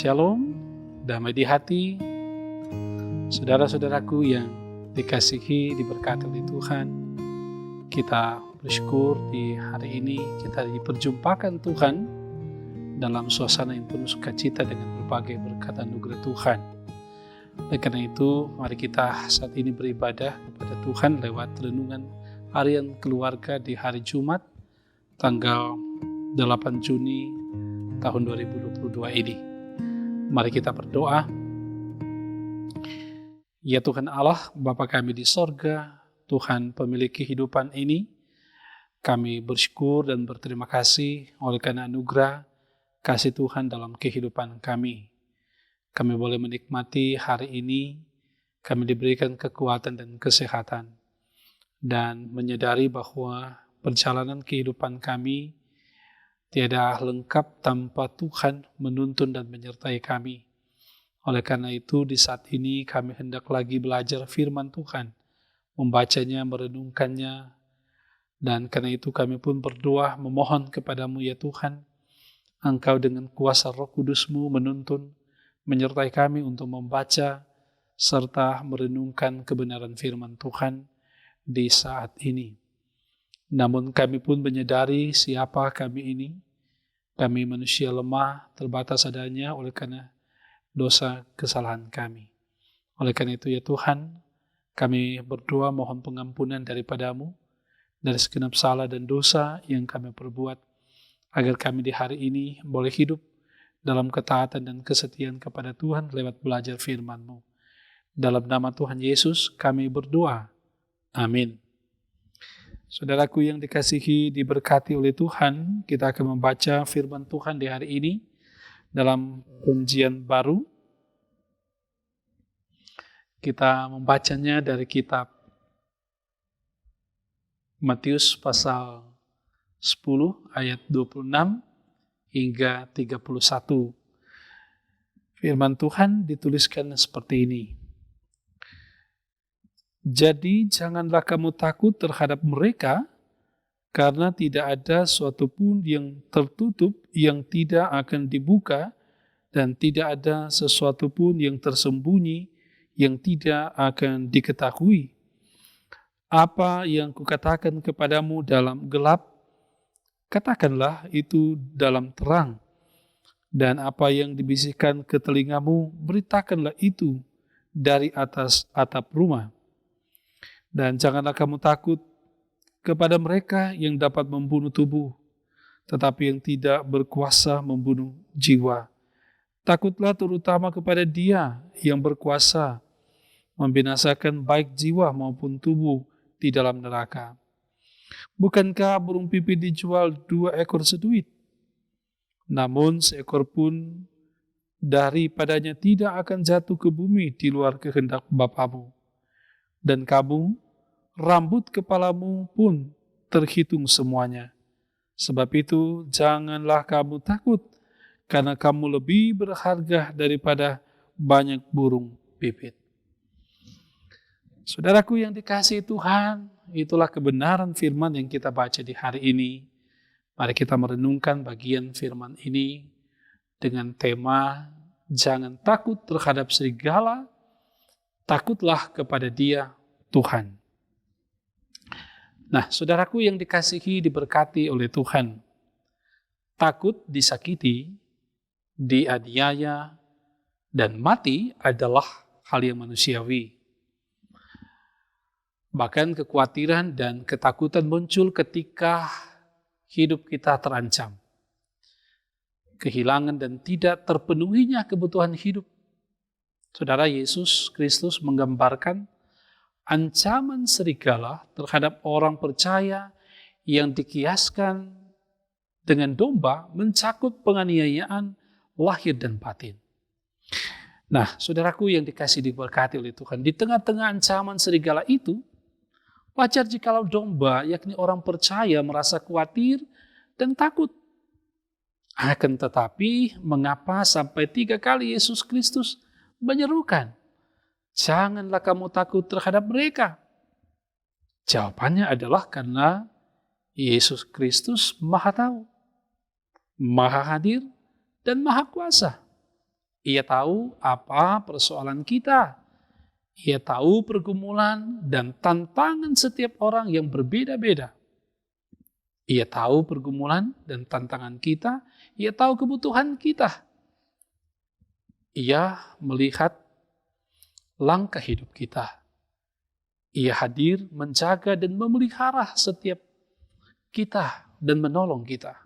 Shalom, damai di hati, saudara-saudaraku yang dikasihi, diberkati oleh Tuhan. Kita bersyukur di hari ini kita diperjumpakan Tuhan dalam suasana yang penuh sukacita dengan berbagai berkat anugerah Tuhan. Oleh karena itu, mari kita saat ini beribadah kepada Tuhan lewat renungan harian keluarga di hari Jumat, tanggal 8 Juni tahun 2022 ini. Mari kita berdoa. Ya Tuhan Allah, Bapa kami di sorga, Tuhan pemilik kehidupan ini, kami bersyukur dan berterima kasih oleh karena anugerah kasih Tuhan dalam kehidupan kami. Kami boleh menikmati hari ini, kami diberikan kekuatan dan kesehatan, dan menyadari bahwa perjalanan kehidupan kami tiada lengkap tanpa Tuhan menuntun dan menyertai kami. Oleh karena itu, di saat ini kami hendak lagi belajar firman Tuhan, membacanya, merenungkannya, dan karena itu kami pun berdoa memohon kepadamu ya Tuhan, Engkau dengan kuasa Roh Kudus-Mu menuntun, menyertai kami untuk membaca serta merenungkan kebenaran firman Tuhan di saat ini. Namun kami pun menyadari siapa kami ini. Kami manusia lemah, terbatas adanya oleh karena dosa kesalahan kami. Oleh karena itu ya Tuhan, kami berdoa mohon pengampunan daripada-Mu dari segenap salah dan dosa yang kami perbuat, agar kami di hari ini boleh hidup dalam ketaatan dan kesetiaan kepada Tuhan lewat belajar firman-Mu. Dalam nama Tuhan Yesus kami berdoa. Amin. Saudaraku yang dikasihi, diberkati oleh Tuhan, kita akan membaca firman Tuhan di hari ini dalam Perjanjian Baru. Kita membacanya dari kitab Matius pasal 10 ayat 26 hingga 31. Firman Tuhan dituliskan seperti ini. Jadi janganlah kamu takut terhadap mereka, karena tidak ada suatu pun yang tertutup yang tidak akan dibuka, dan tidak ada sesuatu pun yang tersembunyi yang tidak akan diketahui. Apa yang kukatakan kepadamu dalam gelap, katakanlah itu dalam terang. Dan apa yang dibisikkan ke telingamu, beritakanlah itu dari atas atap rumah. Dan janganlah kamu takut kepada mereka yang dapat membunuh tubuh, tetapi yang tidak berkuasa membunuh jiwa. Takutlah terutama kepada Dia yang berkuasa membinasakan baik jiwa maupun tubuh di dalam neraka. Bukankah burung pipit dijual 2 ekor seduit? Namun seekor pun daripadanya tidak akan jatuh ke bumi di luar kehendak Bapamu. Dan kamu, rambut kepalamu pun terhitung semuanya. Sebab itu janganlah kamu takut, karena kamu lebih berharga daripada banyak burung pipit. Saudaraku yang dikasihi Tuhan, itulah kebenaran firman yang kita baca di hari ini. Mari kita merenungkan bagian firman ini dengan tema, jangan takut terhadap serigala, takutlah kepada Dia, Tuhan. Nah, saudaraku yang dikasihi, diberkati oleh Tuhan, takut disakiti, dianiaya, dan mati adalah hal yang manusiawi. Bahkan kekhawatiran dan ketakutan muncul ketika hidup kita terancam. Kehilangan dan tidak terpenuhinya kebutuhan hidup. Saudara, Yesus Kristus menggambarkan ancaman serigala terhadap orang percaya yang dikiaskan dengan domba mencakup penganiayaan lahir dan batin. Nah, saudaraku yang dikasihi diberkati oleh Tuhan, di tengah-tengah ancaman serigala itu, wajar jikalau domba, yakni orang percaya, merasa khawatir dan takut. Akan tetapi, mengapa sampai 3 kali Yesus Kristus menyerukan, janganlah kamu takut terhadap mereka? Jawabannya adalah karena Yesus Kristus Maha Tahu, Maha Hadir, dan Maha Kuasa. Ia tahu apa persoalan kita. Ia tahu pergumulan dan tantangan setiap orang yang berbeda-beda. Ia tahu pergumulan dan tantangan kita. Ia tahu kebutuhan kita. Ia melihat langkah hidup kita. Ia hadir, menjaga dan memelihara setiap kita dan menolong kita.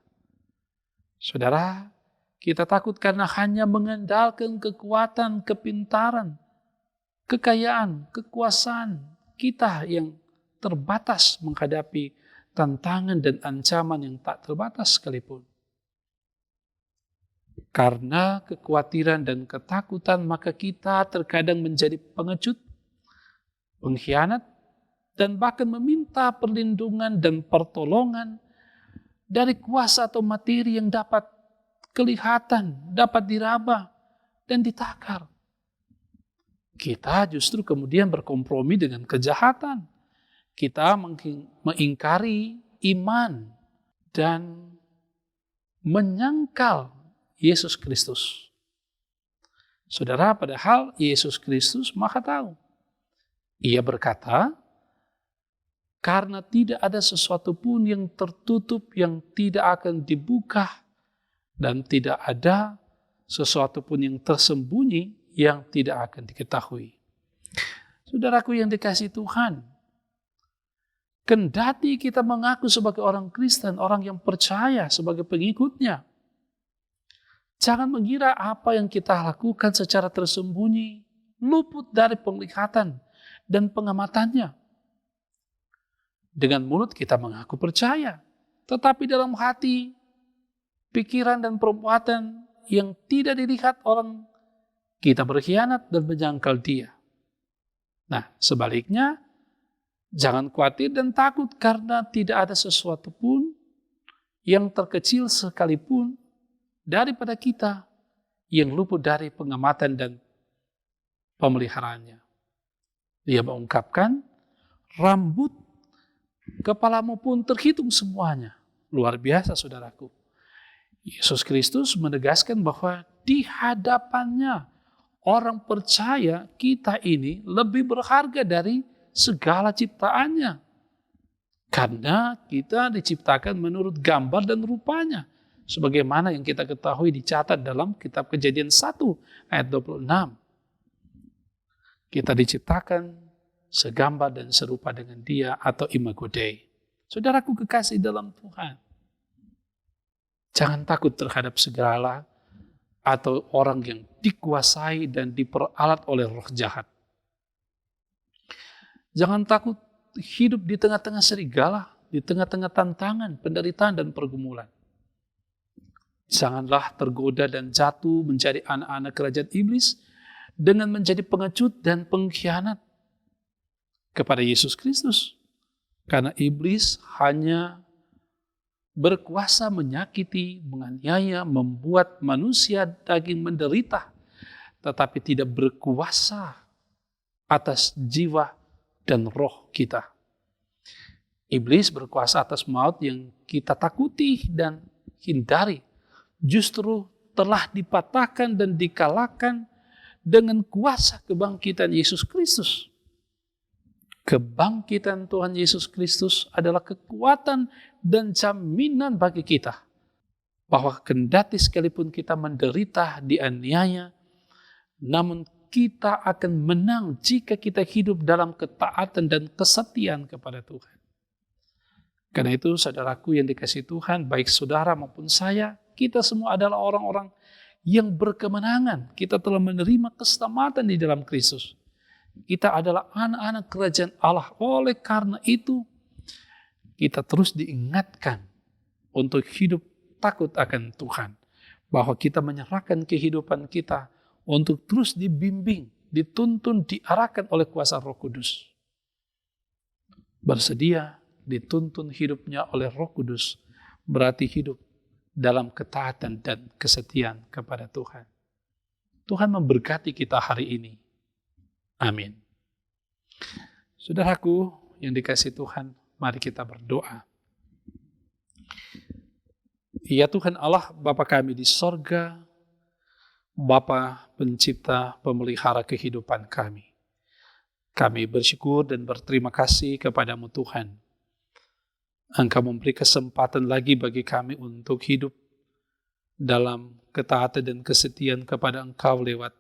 Saudara, kita takut karena hanya mengandalkan kekuatan, kepintaran, kekayaan, kekuasaan kita yang terbatas menghadapi tantangan dan ancaman yang tak terbatas sekalipun. Karena kekhawatiran dan ketakutan, maka kita terkadang menjadi pengecut, pengkhianat, dan bahkan meminta perlindungan dan pertolongan dari kuasa atau materi yang dapat kelihatan, dapat diraba, dan ditakar. Kita justru kemudian berkompromi dengan kejahatan. Kita mengingkari iman dan menyangkal Yesus Kristus. Saudara, padahal Yesus Kristus Maha Tahu. Ia berkata, karena tidak ada sesuatu pun yang tertutup yang tidak akan dibuka, dan tidak ada sesuatu pun yang tersembunyi yang tidak akan diketahui. Saudaraku yang dikasihi Tuhan, kendati kita mengaku sebagai orang Kristen, orang yang percaya sebagai pengikutnya, jangan mengira apa yang kita lakukan secara tersembunyi, luput dari penglihatan dan pengamatannya. Dengan mulut kita mengaku percaya, tetapi dalam hati, pikiran dan perbuatan yang tidak dilihat orang, kita berkhianat dan menyangkal Dia. Nah, sebaliknya, jangan khawatir dan takut karena tidak ada sesuatu pun yang terkecil sekalipun daripada kita yang luput dari pengamatan dan pemeliharaannya. Dia mengungkapkan, rambut kepalamu pun terhitung semuanya. Luar biasa, saudaraku. Yesus Kristus menegaskan bahwa di hadapannya orang percaya kita ini lebih berharga dari segala ciptaannya. Karena kita diciptakan menurut gambar dan rupanya. Sebagaimana yang kita ketahui dicatat dalam kitab Kejadian 1 ayat 26. Kita diciptakan segambar dan serupa dengan Dia atau imago Dei. Saudaraku kekasih dalam Tuhan, jangan takut terhadap segala atau orang yang dikuasai dan diperalat oleh roh jahat. Jangan takut hidup di tengah-tengah serigala, di tengah-tengah tantangan, penderitaan, dan pergumulan. Janganlah tergoda dan jatuh menjadi anak-anak kerajaan iblis dengan menjadi pengecut dan pengkhianat kepada Yesus Kristus. Karena iblis hanya berkuasa menyakiti, menganiaya, membuat manusia daging menderita, tetapi tidak berkuasa atas jiwa dan roh kita. Iblis berkuasa atas maut yang kita takuti dan hindari, justru telah dipatahkan dan dikalahkan dengan kuasa kebangkitan Yesus Kristus. Kebangkitan Tuhan Yesus Kristus adalah kekuatan dan jaminan bagi kita bahwa kendati sekalipun kita menderita, dianiaya, namun kita akan menang jika kita hidup dalam ketaatan dan kesetiaan kepada Tuhan. Karena itu, saudaraku yang dikasihi Tuhan, baik saudara maupun saya, kita semua adalah orang-orang yang berkemenangan. Kita telah menerima keselamatan di dalam Kristus. Kita adalah anak-anak kerajaan Allah. Oleh karena itu, kita terus diingatkan untuk hidup takut akan Tuhan. Bahwa kita menyerahkan kehidupan kita untuk terus dibimbing, dituntun, diarahkan oleh kuasa Roh Kudus. Bersedia dituntun hidupnya oleh Roh Kudus, berarti hidup dalam ketaatan dan kesetiaan kepada Tuhan. Tuhan memberkati kita hari ini. Amin. Saudaraku yang dikasihi Tuhan, mari kita berdoa. Ya Tuhan Allah, Bapa kami di sorga, Bapa pencipta pemelihara kehidupan kami. Kami bersyukur dan berterima kasih kepadamu Tuhan. Engkau memberi kesempatan lagi bagi kami untuk hidup dalam ketaatan dan kesetiaan kepada Engkau lewat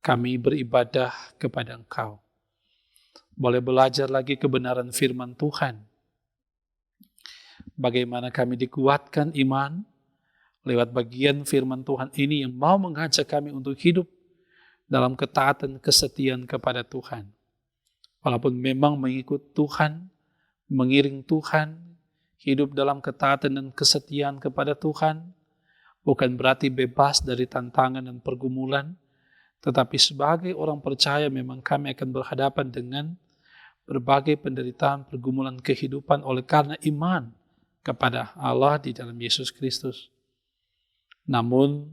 kami beribadah kepada Engkau. Boleh belajar lagi kebenaran firman Tuhan. Bagaimana kami dikuatkan iman lewat bagian firman Tuhan ini yang mau mengajak kami untuk hidup dalam ketaatan kesetiaan kepada Tuhan. Walaupun memang mengikut Tuhan, mengiring Tuhan, hidup dalam ketaatan dan kesetiaan kepada Tuhan, bukan berarti bebas dari tantangan dan pergumulan, tetapi sebagai orang percaya memang kami akan berhadapan dengan berbagai penderitaan, pergumulan kehidupan oleh karena iman kepada Allah di dalam Yesus Kristus. Namun,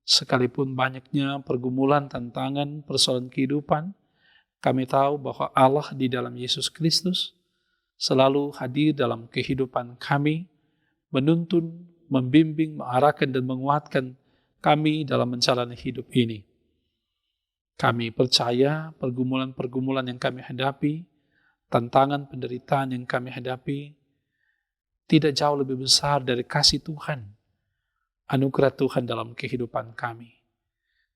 sekalipun banyaknya pergumulan, tantangan, persoalan kehidupan, kami tahu bahwa Allah di dalam Yesus Kristus selalu hadir dalam kehidupan kami, menuntun, membimbing, mengarahkan, dan menguatkan kami dalam menjalani hidup ini. Kami percaya pergumulan-pergumulan yang kami hadapi, tantangan penderitaan yang kami hadapi, tidak jauh lebih besar dari kasih Tuhan, anugerah Tuhan dalam kehidupan kami.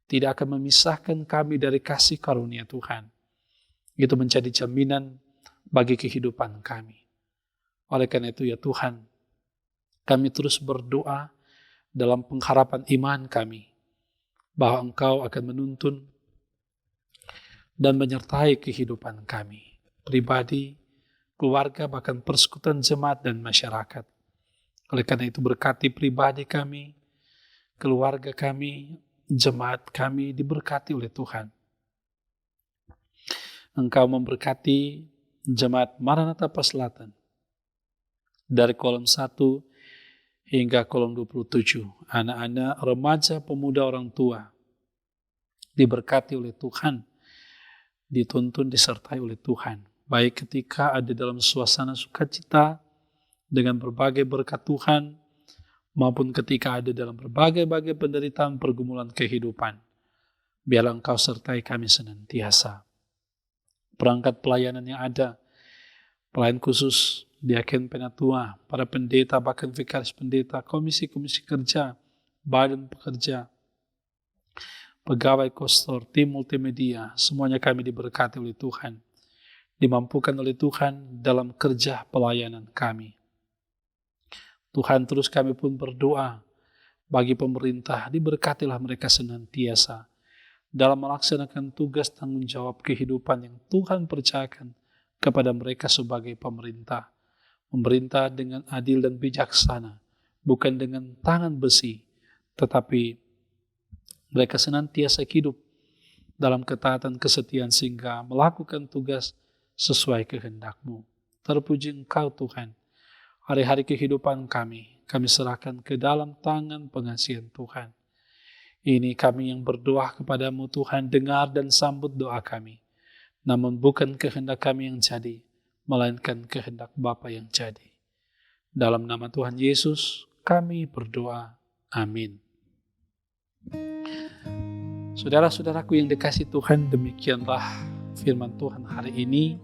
Tidak akan memisahkan kami dari kasih karunia Tuhan. Itu menjadi jaminan bagi kehidupan kami. Oleh karena itu ya Tuhan, kami terus berdoa dalam pengharapan iman kami, bahwa Engkau akan menuntun dan menyertai kehidupan kami, pribadi, keluarga, bahkan persekutuan jemaat dan masyarakat. Oleh karena itu berkati pribadi kami, keluarga kami, jemaat kami diberkati oleh Tuhan. Engkau memberkati jemaat Maranatha Paselatan dari kolom 1 hingga kolom 27. Anak-anak, remaja, pemuda, orang tua diberkati oleh Tuhan, dituntun, disertai oleh Tuhan. Baik ketika ada dalam suasana sukacita dengan berbagai berkat Tuhan, maupun ketika ada dalam berbagai penderitaan pergumulan kehidupan. Biarlah Engkau sertai kami senantiasa. Perangkat pelayanan yang ada, pelayan khusus, diaken penatua, para pendeta, bahkan vikaris pendeta, komisi-komisi kerja, badan pekerja, pegawai kostor, tim multimedia, semuanya kami diberkati oleh Tuhan, dimampukan oleh Tuhan dalam kerja pelayanan kami. Tuhan, terus kami pun berdoa bagi pemerintah, diberkatilah mereka senantiasa dalam melaksanakan tugas tanggung jawab kehidupan yang Tuhan percayakan kepada mereka sebagai pemerintah. Memerintah dengan adil dan bijaksana, bukan dengan tangan besi, tetapi mereka senantiasa hidup dalam ketaatan kesetiaan sehingga melakukan tugas sesuai kehendak-Mu. Terpuji Engkau Tuhan. Hari-hari kehidupan kami serahkan ke dalam tangan pengasihan Tuhan. Ini kami yang berdoa kepadamu Tuhan, dengar dan sambut doa kami. Namun bukan kehendak kami yang jadi, melainkan kehendak Bapa yang jadi. Dalam nama Tuhan Yesus kami berdoa. Amin. Saudara-saudaraku yang dikasihi Tuhan, demikianlah firman Tuhan hari ini.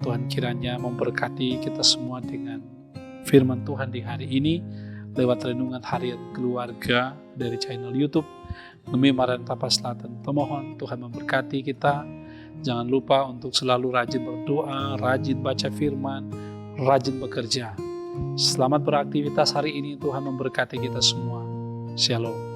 Tuhan kiranya memberkati kita semua dengan firman Tuhan di hari ini lewat renungan harian keluarga dari channel YouTube Demi Maranatha Paselatan. Pemohon Tuhan memberkati kita. Jangan lupa untuk selalu rajin berdoa, rajin baca firman, rajin bekerja. Selamat beraktivitas hari ini. Tuhan memberkati kita semua. Shalom.